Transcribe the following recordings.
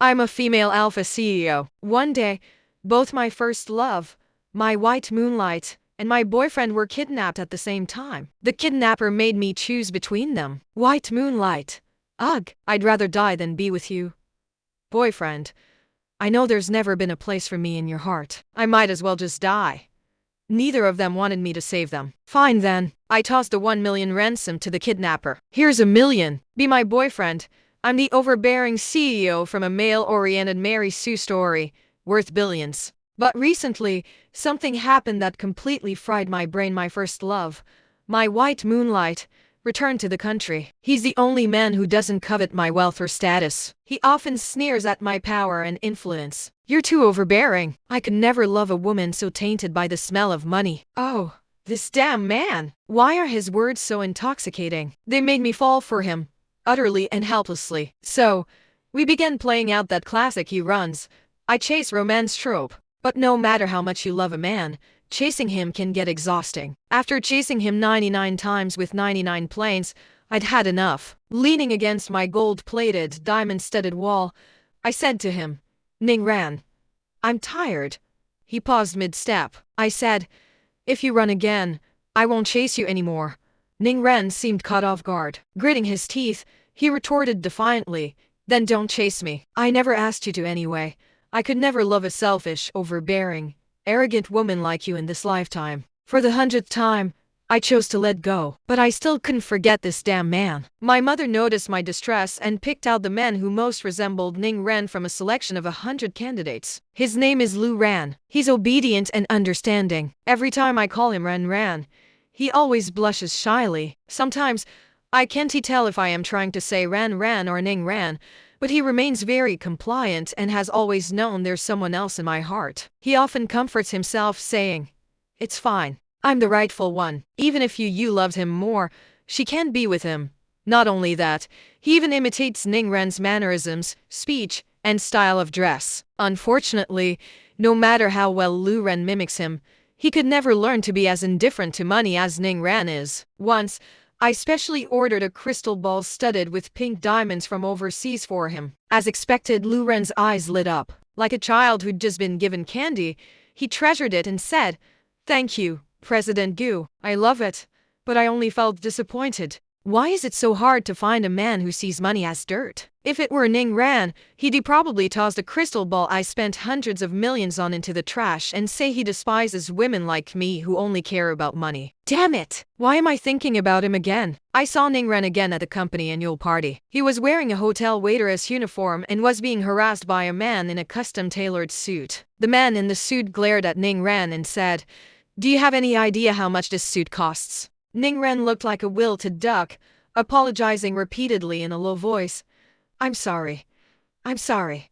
I'm a female alpha CEO. One day, both my first love, my white moonlight, and my boyfriend were kidnapped at the same time. The kidnapper made me choose between them. White moonlight. Ugh, I'd rather die than be with you. Boyfriend, I know there's never been a place for me in your heart. I might as well just die. Neither of them wanted me to save them. Fine then. I tossed a 1 million ransom to the kidnapper. Here's a million. Be my boyfriend. I'm the overbearing CEO from a male-oriented Mary Sue story, worth billions. But recently, something happened that completely fried my brain. My first love, my white moonlight, returned to the country. He's the only man who doesn't covet my wealth or status. He often sneers at my power and influence. You're too overbearing. I could never love a woman so tainted by the smell of money. Oh, this damn man. Why are his words so intoxicating? They made me fall for him, utterly and helplessly. So, we began playing out that classic he runs. I chase romance trope. But no matter how much you love a man, chasing him can get exhausting. After chasing him 99 times with 99 planes, I'd had enough. Leaning against my gold-plated, diamond-studded wall, I said to him, Ning Ran, I'm tired. He paused mid-step. I said, if you run again, I won't chase you anymore. Ning Ran seemed caught off guard. Gritting his teeth, he retorted defiantly, then don't chase me. I never asked you to anyway. I could never love a selfish, overbearing, arrogant woman like you in this lifetime. For the 100th time, I chose to let go. But I still couldn't forget this damn man. My mother noticed my distress and picked out the man who most resembled Ning Ran from a selection of 100 candidates. His name is Lu Ran. He's obedient and understanding. Every time I call him Ran Ran, he always blushes shyly. Sometimes, I can't tell if I am trying to say Ran Ran or Ning Ran, but he remains very compliant and has always known there's someone else in my heart. He often comforts himself saying, it's fine. I'm the rightful one. Even if you loved him more, she can't be with him. Not only that, he even imitates Ning Ran's mannerisms, speech, and style of dress. Unfortunately, no matter how well Lu Ran mimics him, he could never learn to be as indifferent to money as Ning Ran is. Once, I specially ordered a crystal ball studded with pink diamonds from overseas for him. As expected, Lu Ran's eyes lit up. Like a child who'd just been given candy, he treasured it and said, thank you, President Gu. I love it. But I only felt disappointed. Why is it so hard to find a man who sees money as dirt? If it were Ning Ran, he'd probably toss a crystal ball I spent hundreds of millions on into the trash and say he despises women like me who only care about money. Damn it! Why am I thinking about him again? I saw Ning Ran again at the company annual party. He was wearing a hotel waiteress uniform and was being harassed by a man in a custom-tailored suit. The man in the suit glared at Ning Ran and said, do you have any idea how much this suit costs? Ning Ran looked like a wilted duck, apologizing repeatedly in a low voice. I'm sorry. I'm sorry.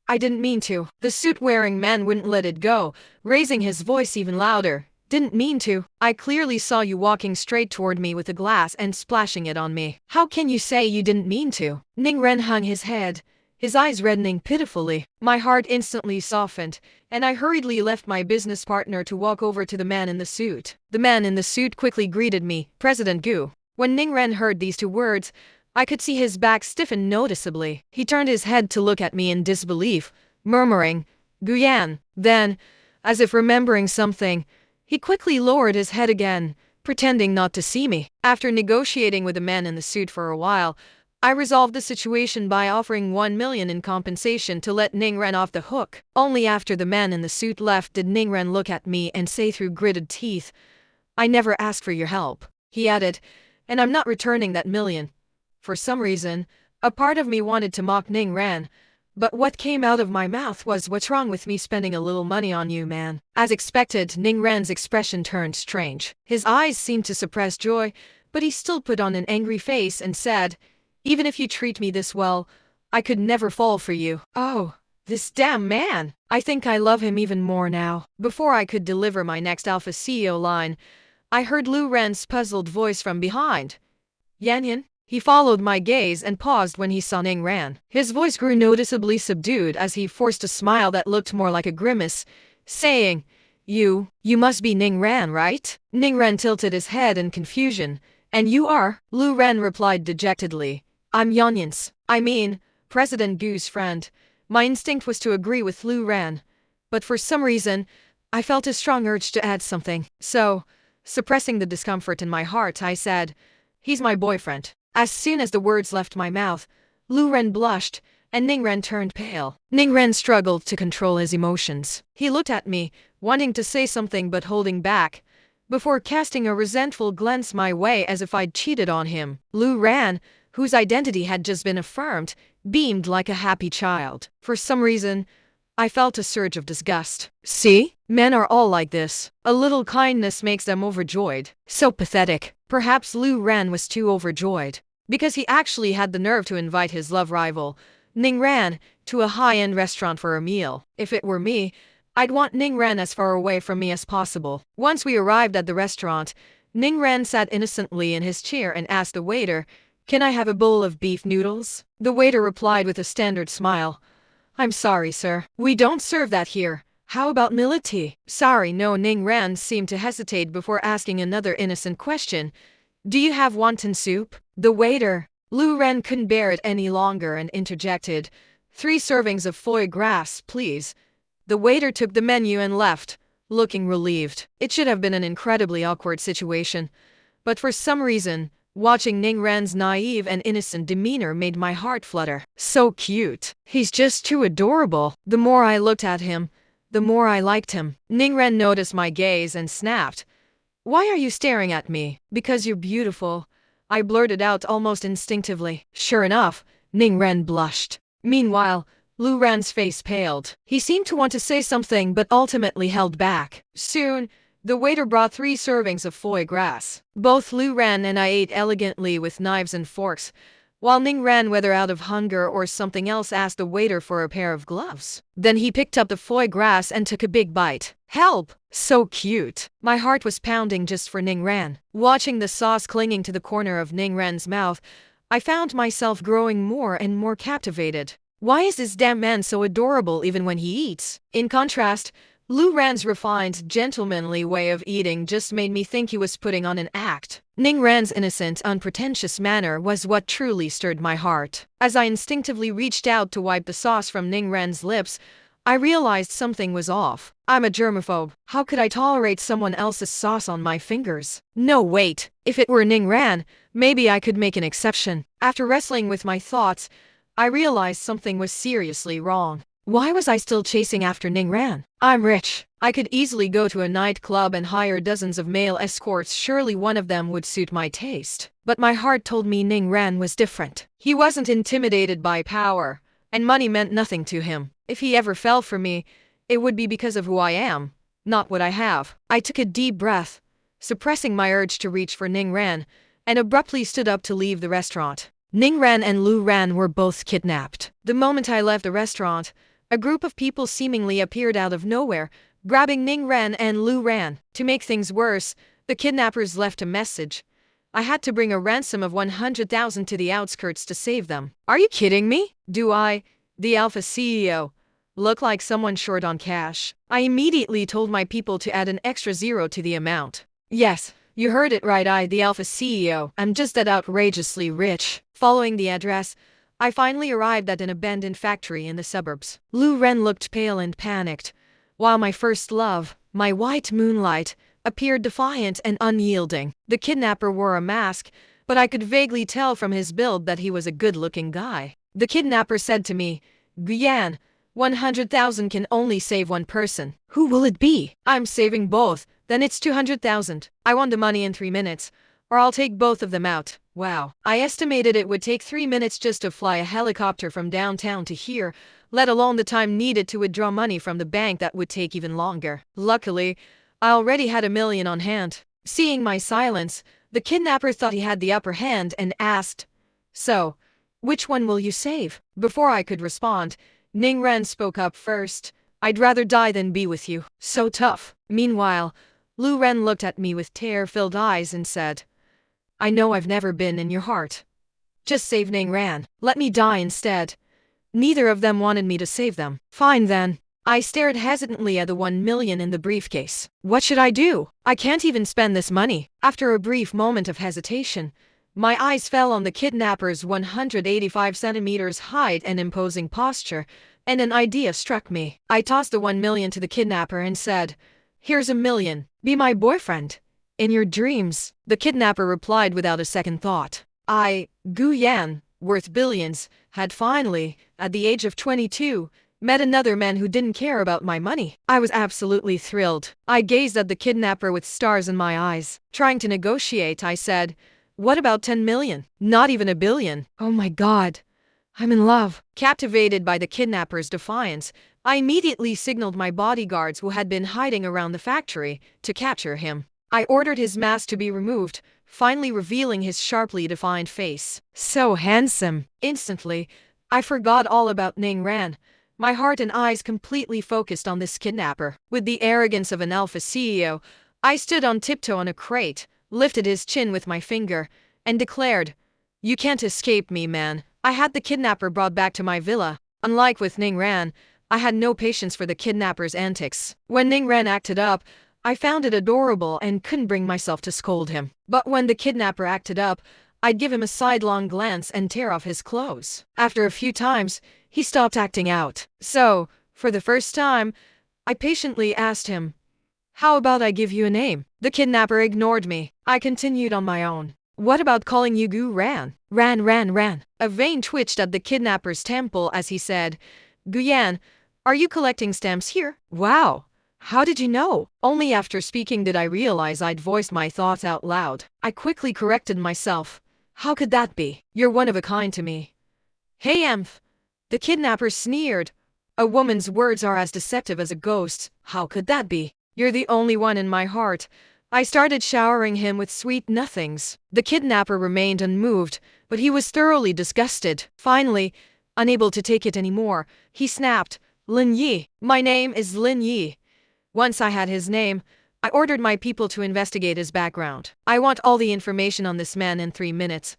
I didn't mean to. The suit-wearing man wouldn't let it go, raising his voice even louder. Didn't mean to. I clearly saw you walking straight toward me with a glass and splashing it on me. How can you say you didn't mean to? Ning Ran hung his head, his eyes reddening pitifully. My heart instantly softened, and I hurriedly left my business partner to walk over to the man in the suit. The man in the suit quickly greeted me, President Gu. When Ning Ran heard these two words, I could see his back stiffen noticeably. He turned his head to look at me in disbelief, murmuring, Guyan. Then, as if remembering something, he quickly lowered his head again, pretending not to see me. After negotiating with the man in the suit for a while, I resolved the situation by offering 1 million in compensation to let Ning Ran off the hook. Only after the man in the suit left did Ning Ran look at me and say through gritted teeth, I never asked for your help. He added, and I'm not returning that million. For some reason, a part of me wanted to mock Ning Ran, but what came out of my mouth was, what's wrong with me spending a little money on you, man? As expected, Ning Ran's expression turned strange. His eyes seemed to suppress joy, but he still put on an angry face and said, even if you treat me this well, I could never fall for you. Oh, this damn man! I think I love him even more now. Before I could deliver my next Alpha CEO line, I heard Lu Ran's puzzled voice from behind. Yan? He followed my gaze and paused when he saw Ning Ran. His voice grew noticeably subdued as he forced a smile that looked more like a grimace, saying, You must be Ning Ran, right? Ning Ran tilted his head in confusion. And you are? Lu Ran replied dejectedly. I'm Yanyans. I mean, President Gu's friend. My instinct was to agree with Lu Ran, but for some reason, I felt a strong urge to add something. So, suppressing the discomfort in my heart, I said, "He's my boyfriend." As soon as the words left my mouth, Lu Ren blushed, and Ning Ren turned pale. Ning Ren struggled to control his emotions. He looked at me, wanting to say something but holding back, before casting a resentful glance my way as if I'd cheated on him. Lu Ran, whose identity had just been affirmed, beamed like a happy child. For some reason, I felt a surge of disgust. See? Men are all like this. A little kindness makes them overjoyed. So pathetic. Perhaps Lu Ran was too overjoyed, because he actually had the nerve to invite his love rival, Ning Ran, to a high-end restaurant for a meal. If it were me, I'd want Ning Ran as far away from me as possible. Once we arrived at the restaurant, Ning Ran sat innocently in his chair and asked the waiter, "Can I have a bowl of beef noodles?" The waiter replied with a standard smile, "I'm sorry, sir. We don't serve that here. How about millet tea?" "Sorry, no." Ning Ran seemed to hesitate before asking another innocent question. "Do you have wonton soup?" The waiter, Lu Ran, couldn't bear it any longer and interjected, "3 servings of foie gras, please." The waiter took the menu and left, looking relieved. It should have been an incredibly awkward situation, but for some reason, watching Ning Ran's naive and innocent demeanor made my heart flutter. So cute. He's just too adorable. The more I looked at him, the more I liked him. Ning Ran noticed my gaze and snapped, "Why are you staring at me?" "Because you're beautiful," I blurted out almost instinctively. Sure enough, Ning Ran blushed. Meanwhile, Lu Ran's face paled. He seemed to want to say something but ultimately held back. Soon, the waiter brought 3 servings of foie gras. Both Lu Ran and I ate elegantly with knives and forks, while Ning Ran, whether out of hunger or something else, asked the waiter for a pair of gloves. Then he picked up the foie gras and took a big bite. Help! So cute. My heart was pounding just for Ning Ran. Watching the sauce clinging to the corner of Ning Ran's mouth, I found myself growing more and more captivated. Why is this damn man so adorable even when he eats? In contrast, Lu Ran's refined, gentlemanly way of eating just made me think he was putting on an act. Ning Ran's innocent, unpretentious manner was what truly stirred my heart. As I instinctively reached out to wipe the sauce from Ning Ran's lips, I realized something was off. I'm a germaphobe. How could I tolerate someone else's sauce on my fingers? No, wait. If it were Ning Ran, maybe I could make an exception. After wrestling with my thoughts, I realized something was seriously wrong. Why was I still chasing after Ning Ran? I'm rich. I could easily go to a nightclub and hire dozens of male escorts. Surely one of them would suit my taste. But my heart told me Ning Ran was different. He wasn't intimidated by power, and money meant nothing to him. If he ever fell for me, it would be because of who I am, not what I have. I took a deep breath, suppressing my urge to reach for Ning Ran, and abruptly stood up to leave the restaurant. Ning Ran and Lu Ran were both kidnapped. The moment I left the restaurant, a group of people seemingly appeared out of nowhere, grabbing Ning Ran and Lu Ran. To make things worse, the kidnappers left a message. I had to bring a ransom of 100,000 to the outskirts to save them. Are you kidding me? Do I, the Alpha CEO, look like someone short on cash? I immediately told my people to add an extra 0 to the amount. Yes, you heard it right, I, the Alpha CEO. I'm just that outrageously rich. Following the address, I finally arrived at an abandoned factory in the suburbs. Lu Ren looked pale and panicked, while my first love, my white moonlight, appeared defiant and unyielding. The kidnapper wore a mask, but I could vaguely tell from his build that he was a good-looking guy. The kidnapper said to me, "Guyan, 100,000 can only save one person. Who will it be?" "I'm saving both. Then it's 200,000. I want the money in 3 minutes, or I'll take both of them out." Wow. I estimated it would take 3 minutes just to fly a helicopter from downtown to here, let alone the time needed to withdraw money from the bank that would take even longer. Luckily, I already had $1 million on hand. Seeing my silence, the kidnapper thought he had the upper hand and asked, "So, which one will you save?" Before I could respond, Ning Ran spoke up first. "I'd rather die than be with you." So tough. Meanwhile, Lu Ren looked at me with tear-filled eyes and said, "I know I've never been in your heart. Just save Ning Ran. Let me die instead." Neither of them wanted me to save them. Fine then. I stared hesitantly at the 1 million in the briefcase. What should I do? I can't even spend this money. After a brief moment of hesitation, my eyes fell on the kidnapper's 185 centimeters height and imposing posture, and an idea struck me. I tossed the 1 million to the kidnapper and said, "Here's 1 million. Be my boyfriend. In your dreams." The kidnapper replied without a second thought. I, Gu Yan, worth billions, had finally, at the age of 22, met another man who didn't care about my money. I was absolutely thrilled. I gazed at the kidnapper with stars in my eyes. Trying to negotiate, I said, "What about 10 million? Not even 1 billion. Oh my God. I'm in love." Captivated by the kidnapper's defiance, I immediately signaled my bodyguards who had been hiding around the factory to capture him. I ordered his mask to be removed, finally revealing his sharply defined face. So handsome. Instantly, I forgot all about Ning Ran, my heart and eyes completely focused on this kidnapper. With the arrogance of an alpha CEO, I stood on tiptoe on a crate, lifted his chin with my finger, and declared, "You can't escape me, man." I had the kidnapper brought back to my villa. Unlike with Ning Ran, I had no patience for the kidnapper's antics. When Ning Ran acted up, I found it adorable and couldn't bring myself to scold him. But when the kidnapper acted up, I'd give him a sidelong glance and tear off his clothes. After a few times, he stopped acting out. So, for the first time, I patiently asked him, "How about I give you a name?" The kidnapper ignored me. I continued on my own. "What about calling you Gu Ran?" Ran. A vein twitched at the kidnapper's temple as he said, "Guyan, are you collecting stamps here?" Wow. How did you know? Only after speaking did I realize I'd voiced my thoughts out loud. I quickly corrected myself. "How could that be? You're one of a kind to me." "Hey, Emph." The kidnapper sneered. "A woman's words are as deceptive as a ghost's. How could that be? You're the only one in my heart." I started showering him with sweet nothings. The kidnapper remained unmoved, but he was thoroughly disgusted. Finally, unable to take it anymore, he snapped, "Lin Yi. My name is Lin Yi." Once I had his name, I ordered my people to investigate his background. I want all the information on this man in 3 minutes.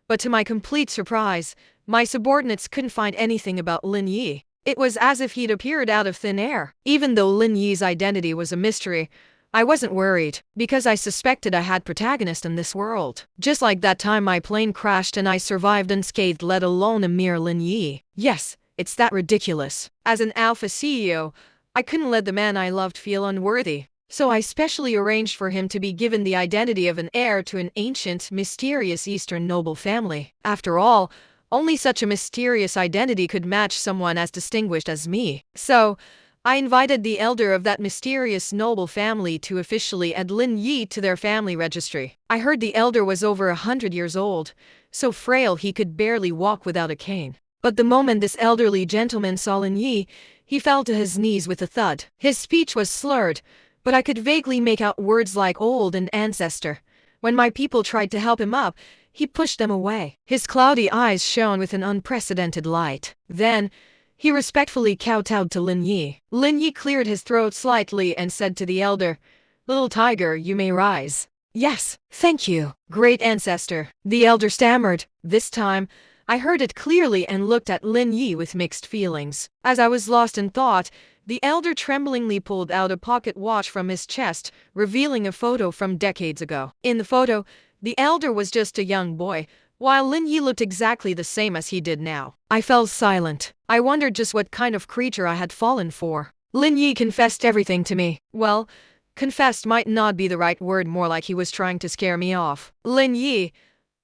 But to my complete surprise, my subordinates couldn't find anything about Lin Yi. It was as if he'd appeared out of thin air. Even though Lin Yi's identity was a mystery, I wasn't worried, because I suspected I had protagonist in this world. Just like that time my plane crashed and I survived unscathed, let alone a mere Lin Yi. Yes, it's that ridiculous. As an alpha CEO, I couldn't let the man I loved feel unworthy. So I specially arranged for him to be given the identity of an heir to an ancient, mysterious Eastern noble family. After all, only such a mysterious identity could match someone as distinguished as me. So, I invited the elder of that mysterious noble family to officially add Lin Yi to their family registry. I heard the elder was over 100 years old, so frail he could barely walk without a cane. But the moment this elderly gentleman saw Lin Yi, he fell to his knees with a thud. His speech was slurred, but I could vaguely make out words like old and ancestor. When my people tried to help him up, he pushed them away. His cloudy eyes shone with an unprecedented light. Then, he respectfully kowtowed to Lin Yi. Lin Yi cleared his throat slightly and said to the elder, "Little tiger, you may rise." "Yes, thank you, great ancestor," the elder stammered. This time, I heard it clearly and looked at Lin Yi with mixed feelings. As I was lost in thought, the elder tremblingly pulled out a pocket watch from his chest, revealing a photo from decades ago. In the photo, the elder was just a young boy, while Lin Yi looked exactly the same as he did now. I fell silent. I wondered just what kind of creature I had fallen for. Lin Yi confessed everything to me. Well, confessed might not be the right word, more like he was trying to scare me off. "Lin Yi,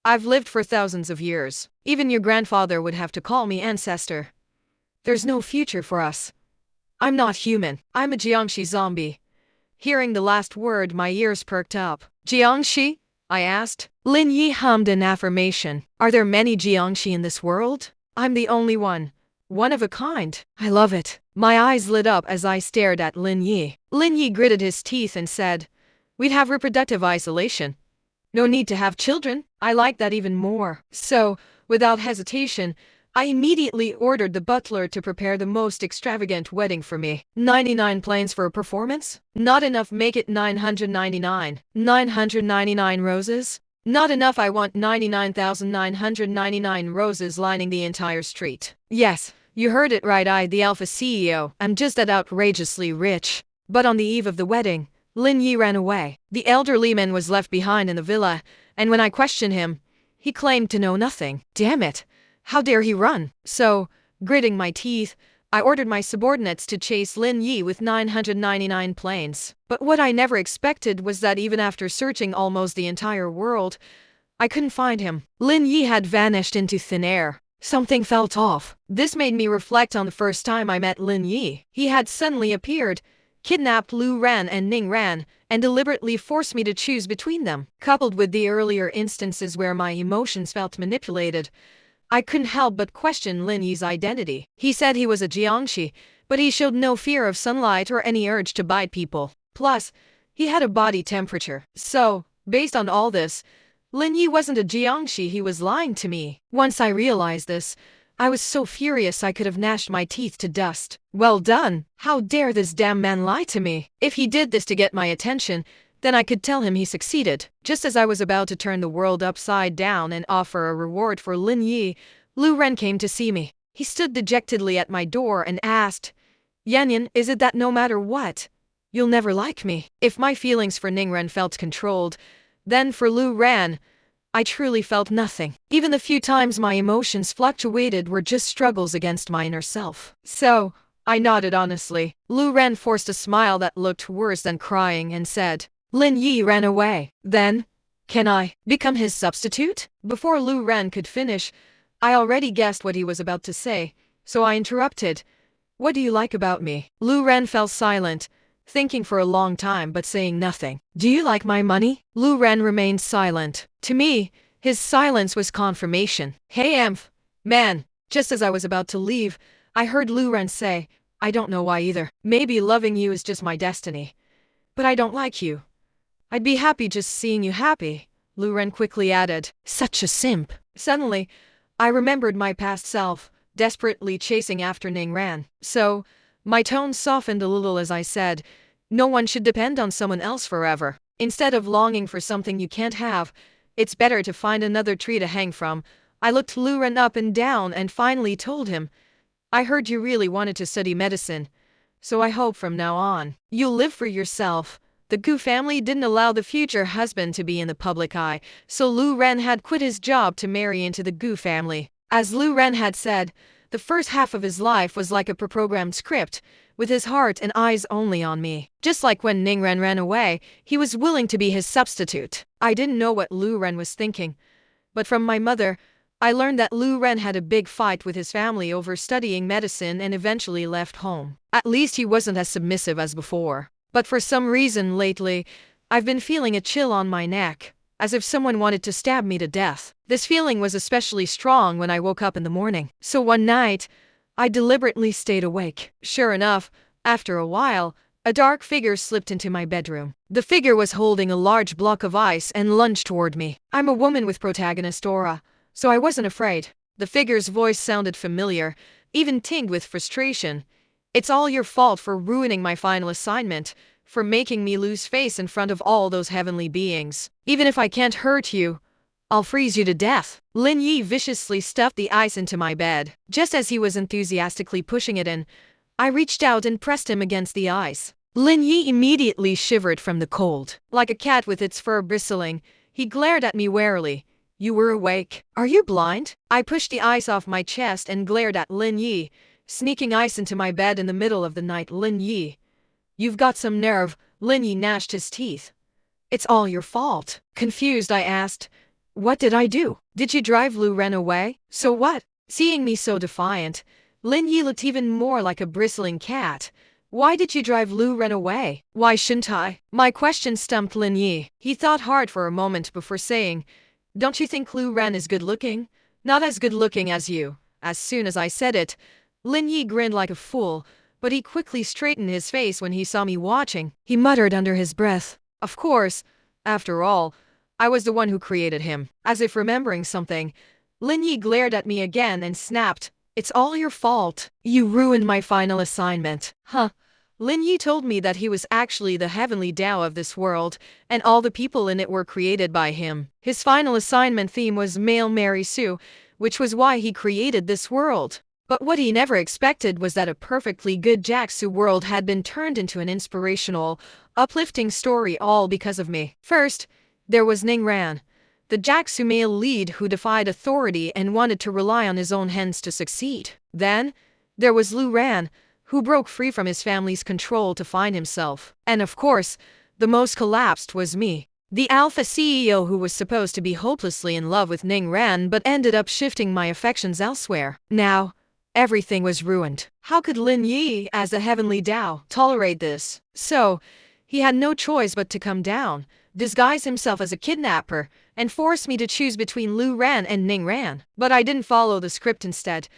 I've lived for thousands of years. Even your grandfather would have to call me ancestor. There's no future for us. I'm not human. I'm a Jiangxi zombie." Hearing the last word, my ears perked up. "Jiangxi?" I asked. Lin Yi hummed an affirmation. "Are there many Jiangxi in this world? I'm the only one. One of a kind. I love it." My eyes lit up as I stared at Lin Yi. Lin Yi gritted his teeth and said, "We'd have reproductive isolation. No need to have children." I like that even more. So, without hesitation, I immediately ordered the butler to prepare the most extravagant wedding for me. 99 planes for a performance? Not enough, make it 999. 999 roses? Not enough, I want 99,999 roses lining the entire street. Yes, you heard it right, I, the alpha CEO, am just that outrageously rich. But on the eve of the wedding, Lin Yi ran away. The elderly man was left behind in the villa, and when I questioned him, he claimed to know nothing. Damn it! How dare he run? So, gritting my teeth, I ordered my subordinates to chase Lin Yi with 999 planes. But what I never expected was that even after searching almost the entire world, I couldn't find him. Lin Yi had vanished into thin air. Something felt off. This made me reflect on the first time I met Lin Yi. He had suddenly appeared, kidnapped Lu Ran and Ning Ran, and deliberately forced me to choose between them. Coupled with the earlier instances where my emotions felt manipulated, I couldn't help but question Lin Yi's identity. He said he was a Jiangshi, but he showed no fear of sunlight or any urge to bite people. Plus, he had a body temperature. So, based on all this, Lin Yi wasn't a Jiangshi, he was lying to me. Once I realized this, I was so furious I could have gnashed my teeth to dust. Well done! How dare this damn man lie to me? If he did this to get my attention, then I could tell him he succeeded. Just as I was about to turn the world upside down and offer a reward for Lin Yi, Lu Ren came to see me. He stood dejectedly at my door and asked, "Yan, is it that no matter what, you'll never like me?" If my feelings for Ning Ren felt controlled, then for Lu Ran, I truly felt nothing. Even the few times my emotions fluctuated were just struggles against my inner self. So, I nodded honestly. Lu Ran forced a smile that looked worse than crying and said, "Lin Yi ran away. Then, can I become his substitute?" Before Lu Ran could finish, I already guessed what he was about to say, so I interrupted. "What do you like about me?" Lu Ran fell silent, thinking for a long time but saying nothing. "Do you like my money?" Lu Ran remained silent. To me, his silence was confirmation. "Hey Amph, man." Just as I was about to leave, I heard Lu Ran say, "I don't know why either. Maybe loving you is just my destiny. But I don't like you. I'd be happy just seeing you happy," Lu Ran quickly added. Such a simp. Suddenly, I remembered my past self, desperately chasing after Ning Ran. So, my tone softened a little as I said, "No one should depend on someone else forever. Instead of longing for something you can't have, it's better to find another tree to hang from." I looked Lu Ran up and down and finally told him, "I heard you really wanted to study medicine, so I hope from now on, you'll live for yourself." The Gu family didn't allow the future husband to be in the public eye, so Lu Ran had quit his job to marry into the Gu family. As Lu Ran had said, the first half of his life was like a pre-programmed script, with his heart and eyes only on me. Just like when Ning Ran ran away, he was willing to be his substitute. I didn't know what Lu Ran was thinking, but from my mother, I learned that Lu Ran had a big fight with his family over studying medicine and eventually left home. At least he wasn't as submissive as before. But for some reason lately, I've been feeling a chill on my neck, as if someone wanted to stab me to death. This feeling was especially strong when I woke up in the morning. So one night, I deliberately stayed awake. Sure enough, after a while, a dark figure slipped into my bedroom. The figure was holding a large block of ice and lunged toward me. I'm a woman with protagonist aura, so I wasn't afraid. The figure's voice sounded familiar, even tinged with frustration. "It's all your fault for ruining my final assignment, for making me lose face in front of all those heavenly beings. Even if I can't hurt you, I'll freeze you to death." Lin Yi viciously stuffed the ice into my bed. Just as he was enthusiastically pushing it in, I reached out and pressed him against the ice. Lin Yi immediately shivered from the cold. Like a cat with its fur bristling, he glared at me warily. "You were awake. Are you blind?" I pushed the ice off my chest and glared at Lin Yi, sneaking ice into my bed in the middle of the night. "Lin Yi, you've got some nerve." Lin Yi gnashed his teeth. "It's all your fault." Confused, I asked, "What did I do?" "Did you drive Lu Ren away?" "So what?" Seeing me so defiant, Lin Yi looked even more like a bristling cat. "Why did you drive Lu Ren away?" "Why shouldn't I?" My question stumped Lin Yi. He thought hard for a moment before saying, "Don't you think Lu Ren is good looking?" "Not as good looking as you." As soon as I said it, Lin Yi grinned like a fool, but he quickly straightened his face when he saw me watching. He muttered under his breath, "Of course, after all, I was the one who created him." As if remembering something, Lin Yi glared at me again and snapped, "It's all your fault. You ruined my final assignment." Huh. Lin Yi told me that he was actually the heavenly Tao of this world, and all the people in it were created by him. His final assignment theme was male Mary Sue, which was why he created this world. But what he never expected was that a perfectly good Jacksu world had been turned into an inspirational, uplifting story all because of me. First, there was Ning Ran, the Jacksu male lead who defied authority and wanted to rely on his own hands to succeed. Then, There was Lu Ran, who broke free from his family's control to find himself. And of course, the most collapsed was me, the alpha CEO who was supposed to be hopelessly in love with Ning Ran but ended up shifting my affections elsewhere. Now, everything was ruined. How could Lin Yi, as the heavenly Tao, tolerate this? So, he had no choice but to come down, disguise himself as a kidnapper, and force me to choose between Lu Ran and Ning Ran. But I didn't follow the script instead.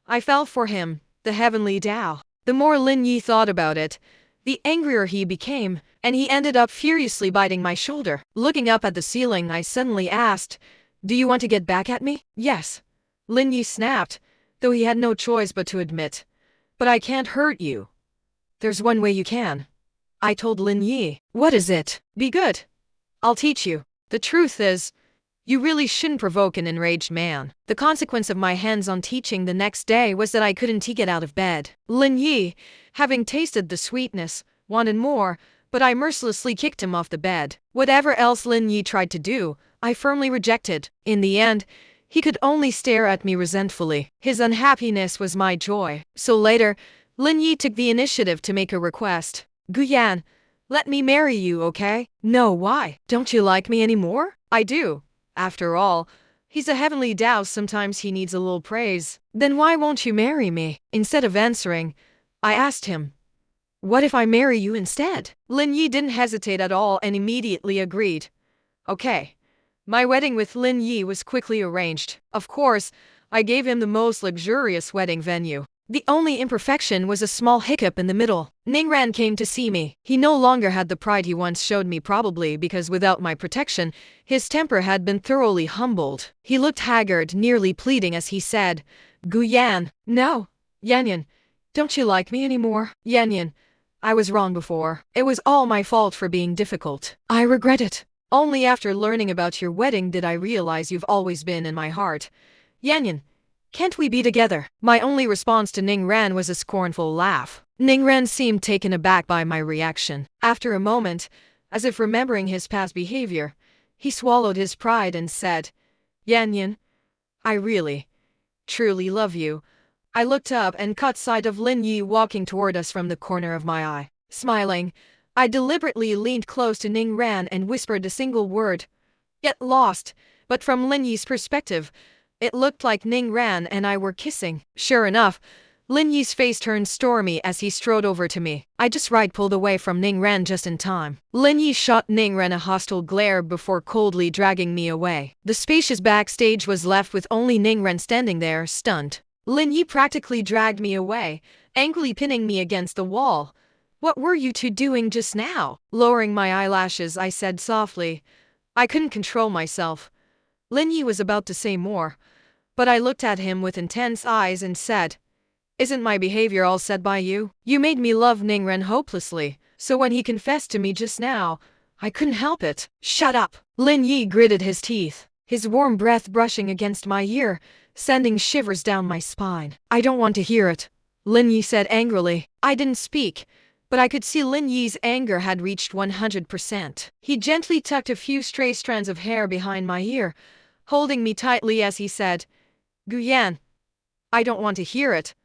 I fell for him, the heavenly Tao. The more Lin Yi thought about it, the angrier he became, and he ended up furiously biting my shoulder. Looking up at the ceiling, I suddenly asked, "Do you want to get back at me?" "Yes," Lin Yi snapped, though he had no choice but to admit. "But I can't hurt you." "There's one way you can," I told Lin Yi. "What is it?" "Be good. I'll teach you. The truth is, you really shouldn't provoke an enraged man." The consequence of my hands-on teaching the next day was that I couldn't get out of bed. Lin Yi, having tasted the sweetness, wanted more, but I mercilessly kicked him off the bed. Whatever else Lin Yi tried to do, I firmly rejected. In the end, he could only stare at me resentfully. His unhappiness was my joy. So later, Lin Yi took the initiative to make a request. "Guyan, let me marry you, okay?" "No, why? Don't you like me anymore?" "I do. After all, he's a heavenly Tao, sometimes he needs a little praise." "Then why won't you marry me?" Instead of answering, I asked him, "What if I marry you instead?" Lin Yi didn't hesitate at all and immediately agreed. Okay. My wedding with Lin Yi was quickly arranged. Of course, I gave him the most luxurious wedding venue. The only imperfection was a small hiccup in the middle. Ning Ran came to see me. He no longer had the pride he once showed me, probably because without my protection, his temper had been thoroughly humbled. He looked haggard, nearly pleading as he said, "Guyan, no. Yanyan, don't you like me anymore?" "Yanyan, I was wrong before. It was all my fault for being difficult. I regret it. Only after learning about your wedding did I realize you've always been in my heart. Yanyan, can't we be together?" My only response to Ning Ran was a scornful laugh. Ning Ran seemed taken aback by my reaction. After a moment, as if remembering his past behavior, he swallowed his pride and said, "Yanyan, I really, truly love you." I looked up and caught sight of Lin Yi walking toward us from the corner of my eye. Smiling, I deliberately leaned close to Ning Ran and whispered a single word, "Get lost." But from Lin Yi's perspective, it looked like Ning Ran and I were kissing. Sure enough, Lin Yi's face turned stormy as he strode over to me. I just pulled away from Ning Ran just in time. Lin Yi shot Ning Ran a hostile glare before coldly dragging me away. The spacious backstage was left with only Ning Ran standing there, stunned. Lin Yi practically dragged me away, angrily pinning me against the wall. "What were you two doing just now?" Lowering my eyelashes, I said softly. I couldn't control myself. Lin Yi was about to say more, but I looked at him with intense eyes and said, "Isn't my behavior all set by you? You made me love Ning Ran hopelessly, so when he confessed to me just now, I couldn't help it." "Shut up!" Lin Yi gritted his teeth, his warm breath brushing against my ear, sending shivers down my spine. "I don't want to hear it," Lin Yi said angrily. I didn't speak, but I could see Lin Yi's anger had reached 100%. He gently tucked a few stray strands of hair behind my ear, holding me tightly as he said, "Guyan, I don't want to hear it.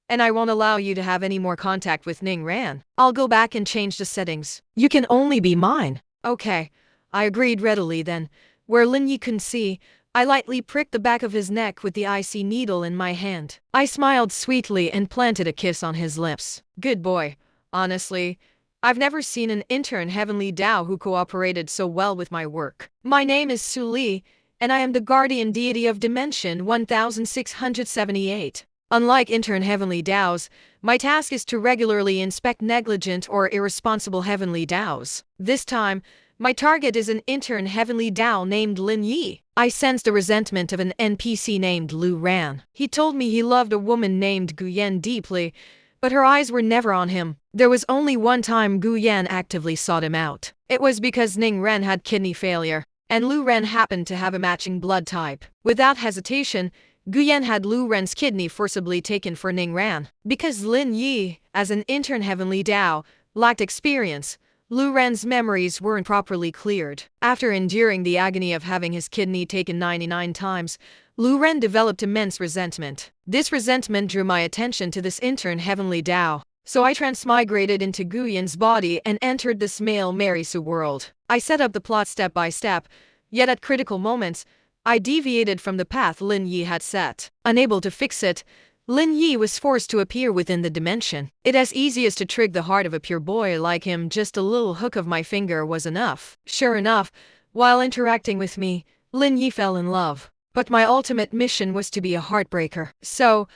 And I won't allow you to have any more contact with Ning Ran. I'll go back and change the settings. You can only be mine." "Okay," I agreed readily then. Where Lin Yi couldn't see, I lightly pricked the back of his neck with the icy needle in my hand. I smiled sweetly and planted a kiss on his lips. "Good boy. Honestly, I've never seen an intern heavenly Tao who cooperated so well with my work. My name is Su Li, and I am the guardian deity of Dimension 1678. Unlike intern heavenly Taos, my task is to regularly inspect negligent or irresponsible heavenly Taos. This time, my target is an intern heavenly Tao named Lin Yi." I sensed the resentment of an NPC named Lu Ran. He told me he loved a woman named Guyan deeply, but her eyes were never on him. There was only one time Guyan actively sought him out. It was because Ning Ran had kidney failure, and Lu Ran happened to have a matching blood type. Without hesitation, Guyan had Lu Ran's kidney forcibly taken for Ning Ran. Because Lin Yi, as an intern heavenly Tao, lacked experience, Lu Ren's memories weren't properly cleared. After enduring the agony of having his kidney taken 99 times, Lu Ren developed immense resentment. This resentment drew my attention to this intern Heavenly Dao. So I transmigrated into Guyan's body and entered this male Marisu world. I set up the plot step by step, yet at critical moments, I deviated from the path Lin Yi had set. Unable to fix it, Lin Yi was forced to appear within the dimension. It as easy as to trick the heart of a pure boy like him, just a little hook of my finger was enough. Sure enough, while interacting with me, Lin Yi fell in love. But my ultimate mission was to be a heartbreaker. So,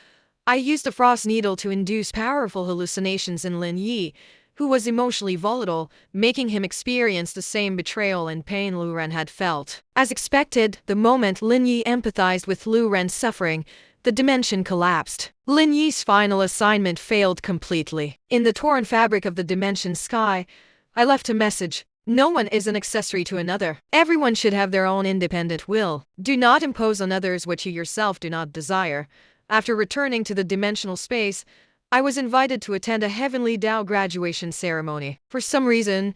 I used the frost needle to induce powerful hallucinations in Lin Yi, who was emotionally volatile, making him experience the same betrayal and pain Lu Ren had felt. As expected, the moment Lin Yi empathized with Lu Ren's suffering, the dimension collapsed. Lin Yi's final assignment failed completely. In the torn fabric of the dimension sky, I left a message. No one is an accessory to another. Everyone should have their own independent will. Do not impose on others what you yourself do not desire. After returning to the dimensional space, I was invited to attend a Heavenly Dao graduation ceremony. For some reason,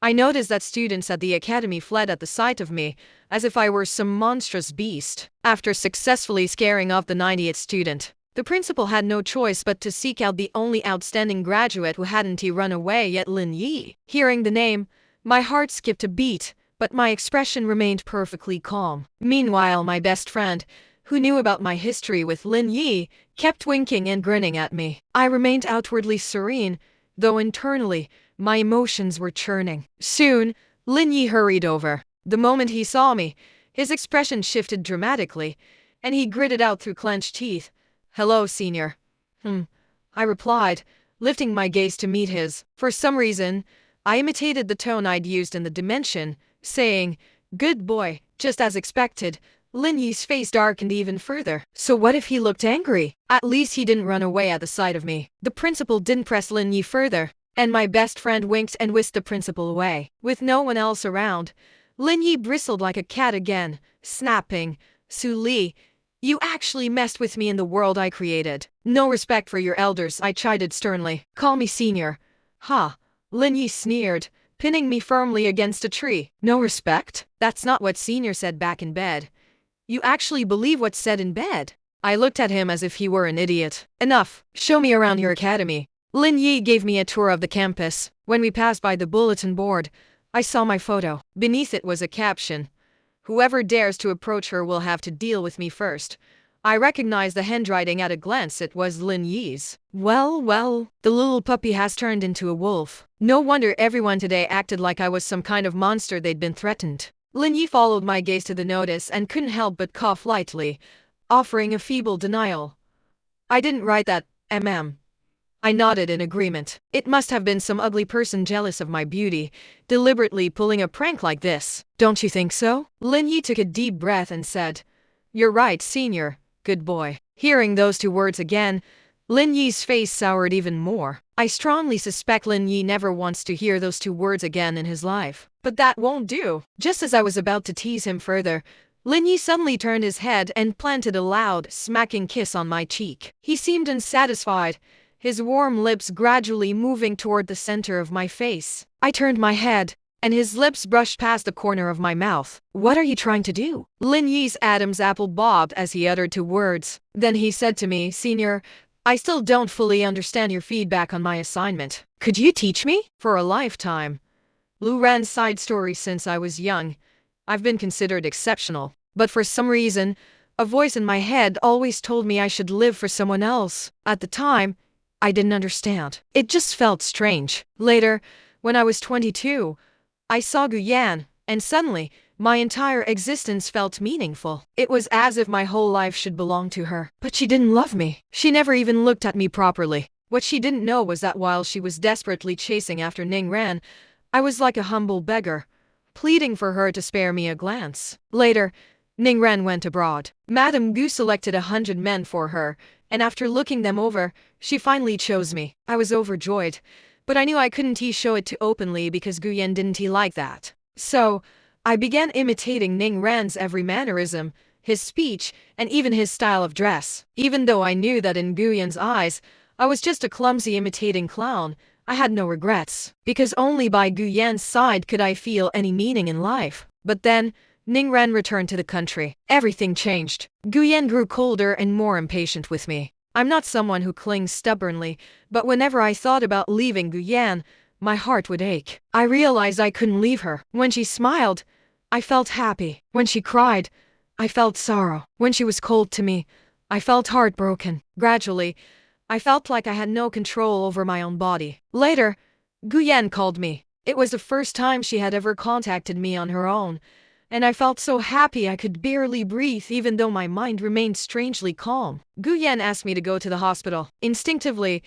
I noticed that students at the academy fled at the sight of me, as if I were some monstrous beast. After successfully scaring off the 90th student, the principal had no choice but to seek out the only outstanding graduate who hadn't run away yet, Lin Yi. Hearing the name, my heart skipped a beat, but my expression remained perfectly calm. Meanwhile, my best friend, who knew about my history with Lin Yi, kept winking and grinning at me. I remained outwardly serene, though internally, my emotions were churning. Soon, Lin Yi hurried over. The moment he saw me, his expression shifted dramatically, and he gritted out through clenched teeth. "Hello, senior." I replied, lifting my gaze to meet his. For some reason, I imitated the tone I'd used in the dimension, saying, "Good boy." Just as expected, Lin Yi's face darkened even further. So what if he looked angry? At least he didn't run away at the sight of me. The principal didn't press Lin Yi further, and my best friend winked and whisked the principal away. With no one else around, Lin Yi bristled like a cat again, snapping, "Su Li, you actually messed with me in the world I created. No respect for your elders," I chided sternly. "Call me senior." "Ha," Lin Yi sneered, pinning me firmly against a tree. "No respect? That's not what senior said back in bed. You actually believe what's said in bed?" I looked at him as if he were an idiot. "Enough. Show me around your academy." Lin Yi gave me a tour of the campus. When we passed by the bulletin board, I saw my photo. Beneath it was a caption. "Whoever dares to approach her will have to deal with me first." I recognized the handwriting at a glance. It was Lin Yi's. Well, the little puppy has turned into a wolf. No wonder everyone today acted like I was some kind of monster they'd been threatened. Lin Yi followed my gaze to the notice and couldn't help but cough lightly, offering a feeble denial. "I didn't write that, I nodded in agreement. It must have been some ugly person jealous of my beauty, deliberately pulling a prank like this. Don't you think so? Lin Yi took a deep breath and said, "You're right, senior. Good boy." Hearing those two words again, Lin Yi's face soured even more. I strongly suspect Lin Yi never wants to hear those two words again in his life. But that won't do. Just as I was about to tease him further, Lin Yi suddenly turned his head and planted a loud, smacking kiss on my cheek. He seemed unsatisfied, his warm lips gradually moving toward the center of my face. I turned my head, and his lips brushed past the corner of my mouth. "What are you trying to do?" Lin Yi's Adam's apple bobbed as he uttered two words. Then he said to me, "Senior, I still don't fully understand your feedback on my assignment. Could you teach me?" For a lifetime, Lu Ren's side story since I was young, I've been considered exceptional. But for some reason, a voice in my head always told me I should live for someone else. At the time, I didn't understand. It just felt strange. Later, when I was 22, I saw Guyan, and suddenly, my entire existence felt meaningful. It was as if my whole life should belong to her. But she didn't love me. She never even looked at me properly. What she didn't know was that while she was desperately chasing after Ning Ran, I was like a humble beggar, pleading for her to spare me a glance. Later, Ning Ran went abroad. Madame Gu selected 100 men for her, and after looking them over, she finally chose me. I was overjoyed, but I knew I couldn't show it too openly because Guyan didn't like that. So, I began imitating Ning Ran's every mannerism, his speech, and even his style of dress. Even though I knew that in Guyan's eyes, I was just a clumsy imitating clown, I had no regrets, because only by Guyan's side could I feel any meaning in life. But then, Ningren returned to the country. Everything changed. Guyan grew colder and more impatient with me. I'm not someone who clings stubbornly, but whenever I thought about leaving Guyan, my heart would ache. I realized I couldn't leave her. When she smiled, I felt happy. When she cried, I felt sorrow. When she was cold to me, I felt heartbroken. Gradually, I felt like I had no control over my own body. Later, Guyan called me. It was the first time she had ever contacted me on her own, and I felt so happy I could barely breathe even though my mind remained strangely calm. Guyan asked me to go to the hospital. Instinctively,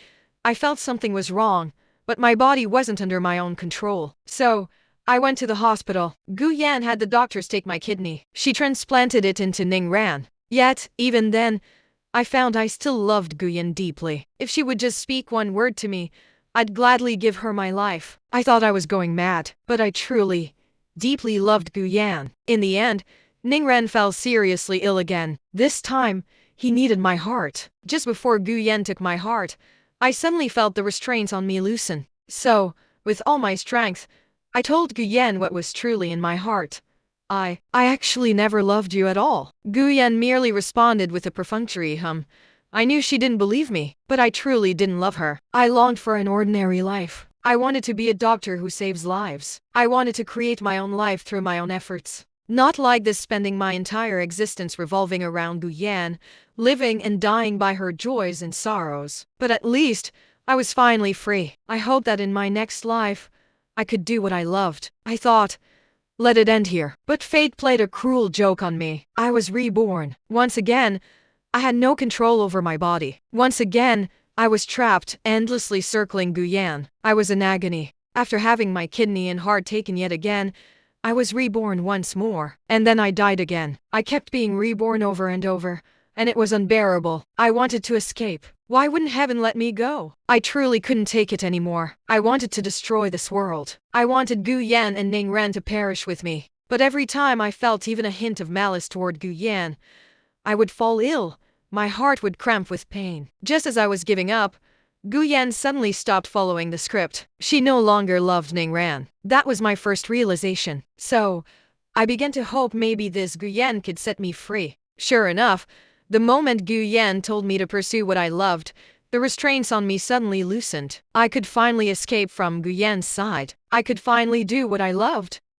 I felt something was wrong, but my body wasn't under my own control. So, I went to the hospital. Guyan had the doctors take my kidney. She transplanted it into Ningran. Yet, even then, I found I still loved Guyan deeply. If she would just speak one word to me, I'd gladly give her my life. I thought I was going mad, but I truly, deeply loved Guyan. In the end, Ningren fell seriously ill again. This time, he needed my heart. Just before Guyan took my heart, I suddenly felt the restraints on me loosen. So, with all my strength, I told Guyan what was truly in my heart. I actually never loved you at all. Guyan merely responded with a perfunctory hum. I knew she didn't believe me, but I truly didn't love her. I longed for an ordinary life. I wanted to be a doctor who saves lives. I wanted to create my own life through my own efforts. Not like this, spending my entire existence revolving around Guyan, living and dying by her joys and sorrows. But at least, I was finally free. I hoped that in my next life, I could do what I loved. I thought, let it end here. But fate played a cruel joke on me. I was reborn. Once again, I had no control over my body. Once again, I was trapped, endlessly circling Guyan. I was in agony. After having my kidney and heart taken yet again, I was reborn once more. And then I died again. I kept being reborn over and over, and it was unbearable. I wanted to escape. Why wouldn't heaven let me go? I truly couldn't take it anymore. I wanted to destroy this world. I wanted Guyan and Ningren to perish with me. But every time I felt even a hint of malice toward Guyan, I would fall ill. My heart would cramp with pain. Just as I was giving up, Guyan suddenly stopped following the script. She no longer loved Ningran. That was my first realization. So, I began to hope maybe this Guyan could set me free. Sure enough, the moment Guyan told me to pursue what I loved, the restraints on me suddenly loosened. I could finally escape from Guyan's side. I could finally do what I loved.